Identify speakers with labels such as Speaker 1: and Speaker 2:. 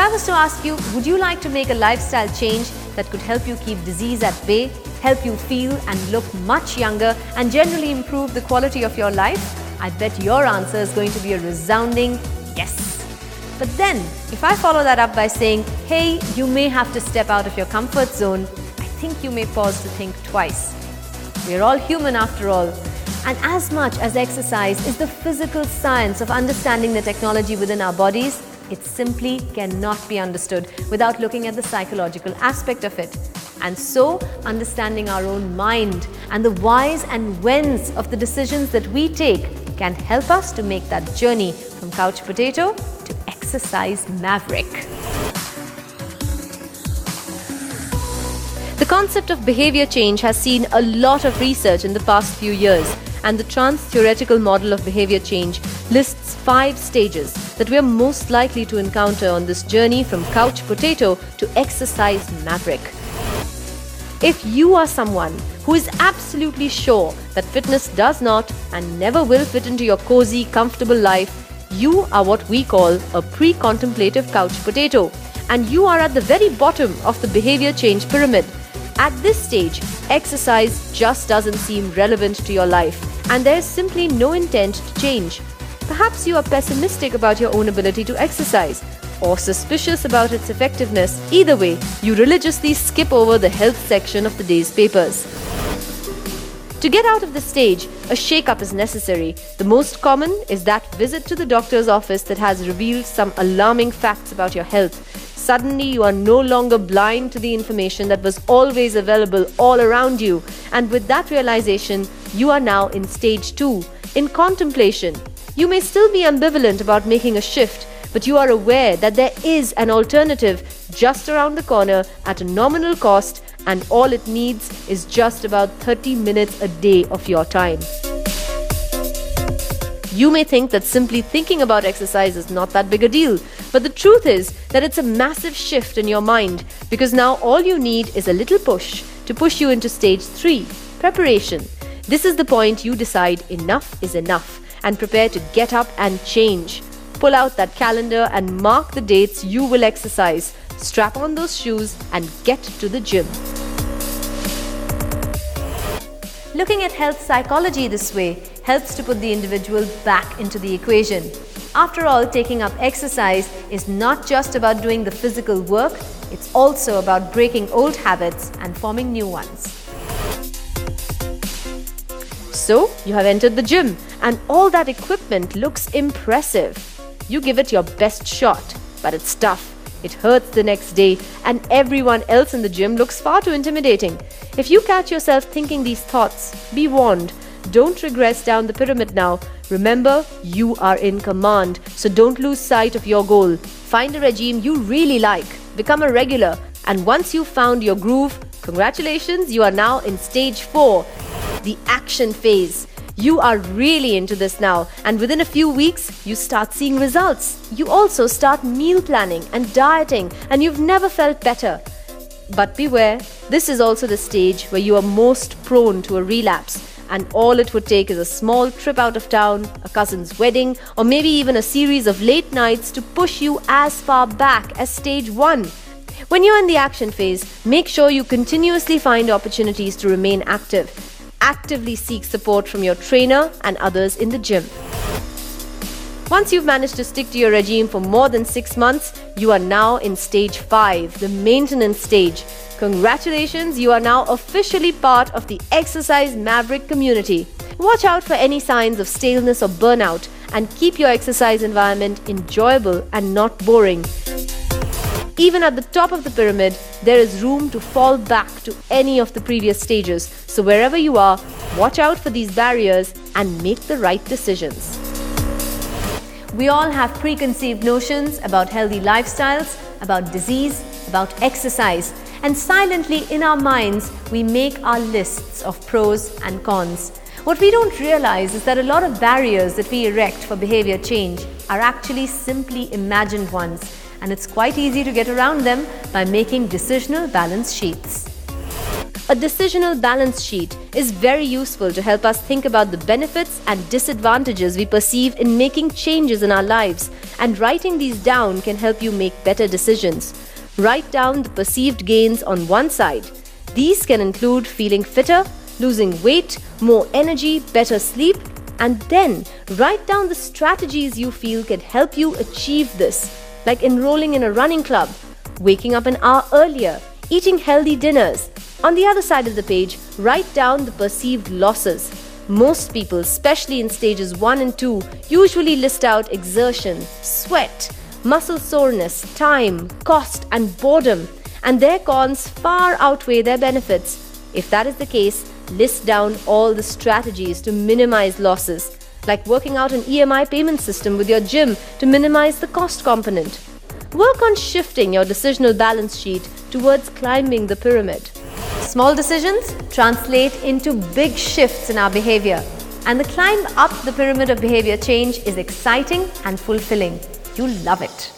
Speaker 1: I was to ask you, would you like to make a lifestyle change that could help you keep disease at bay, help you feel and look much younger, and generally improve the quality of your life? I bet your answer is going to be a resounding yes. But then, if I follow that up by saying, hey, you may have to step out of your comfort zone, I think you may pause to think twice. We're all human after all. And as much as exercise is the physical science of understanding the technology within our bodies, it simply cannot be understood without looking at the psychological aspect of it. And so, understanding our own mind and the whys and whens of the decisions that we take can help us to make that journey from couch potato to exercise maverick. The concept of behavior change has seen a lot of research in the past few years, and the trans-theoretical model of behavior change lists 5 stages that we are most likely to encounter on this journey from couch potato to exercise maverick. If you are someone who is absolutely sure that fitness does not and never will fit into your cozy, comfortable life, you are what we call a pre-contemplative couch potato, and you are at the very bottom of the behavior change pyramid. At this stage, exercise just doesn't seem relevant to your life, and there is simply no intent to change. Perhaps you are pessimistic about your own ability to exercise, or suspicious about its effectiveness. Either way, you religiously skip over the health section of the day's papers. To get out of this stage, a shake-up is necessary. The most common is that visit to the doctor's office that has revealed some alarming facts about your health. Suddenly, you are no longer blind to the information that was always available all around you. And with that realization, you are now in stage 2, in contemplation. You may still be ambivalent about making a shift, but you are aware that there is an alternative just around the corner at a nominal cost, and all it needs is just about 30 minutes a day of your time. You may think that simply thinking about exercise is not that big a deal, but the truth is that it's a massive shift in your mind, because now all you need is a little push to push you into stage 3, preparation. This is the point you decide enough is enough and prepare to get up and change. Pull out that calendar and mark the dates you will exercise. Strap on those shoes and get to the gym. Looking at health psychology this way helps to put the individual back into the equation. After all, taking up exercise is not just about doing the physical work, it's also about breaking old habits and forming new ones. So, you have entered the gym, and all that equipment looks impressive. You give it your best shot, but it's tough. It hurts the next day, and everyone else in the gym looks far too intimidating. If you catch yourself thinking these thoughts, be warned. Don't regress down the pyramid now. Remember, you are in command, so don't lose sight of your goal. Find a regime you really like, become a regular, and once you've found your groove, congratulations, you are now in stage 4, the action phase. You are really into this now, and within a few weeks, you start seeing results. You also start meal planning and dieting, and you've never felt better. But beware, this is also the stage where you are most prone to a relapse, and all it would take is a small trip out of town, a cousin's wedding, or maybe even a series of late nights to push you as far back as stage 1. When you're in the action phase, make sure you continuously find opportunities to remain active. Actively seek support from your trainer and others in the gym. Once you've managed to stick to your regime for more than 6 months, you are now in stage 5, the maintenance stage. Congratulations, you are now officially part of the Exercise Maverick community. Watch out for any signs of staleness or burnout, and keep your exercise environment enjoyable and not boring. Even at the top of the pyramid, there is room to fall back to any of the previous stages. So wherever you are, watch out for these barriers and make the right decisions. We all have preconceived notions about healthy lifestyles, about disease, about exercise, and silently in our minds, we make our lists of pros and cons. What we don't realize is that a lot of barriers that we erect for behavior change are actually simply imagined ones, and it's quite easy to get around them by making decisional balance sheets. A decisional balance sheet is very useful to help us think about the benefits and disadvantages we perceive in making changes in our lives, and writing these down can help you make better decisions. Write down the perceived gains on one side. These can include feeling fitter, losing weight, more energy, better sleep, and then write down the strategies you feel can help you achieve this, like enrolling in a running club, waking up an hour earlier, eating healthy dinners. On the other side of the page, write down the perceived losses. Most people, especially in stages 1 and 2, usually list out exertion, sweat, muscle soreness, time, cost, and boredom, and their cons far outweigh their benefits. If that is the case, list down all the strategies to minimize losses, like working out an EMI payment system with your gym to minimize the cost component. Work on shifting your decisional balance sheet towards climbing the pyramid. Small decisions translate into big shifts in our behavior, and the climb up the pyramid of behavior change is exciting and fulfilling. You'll love it.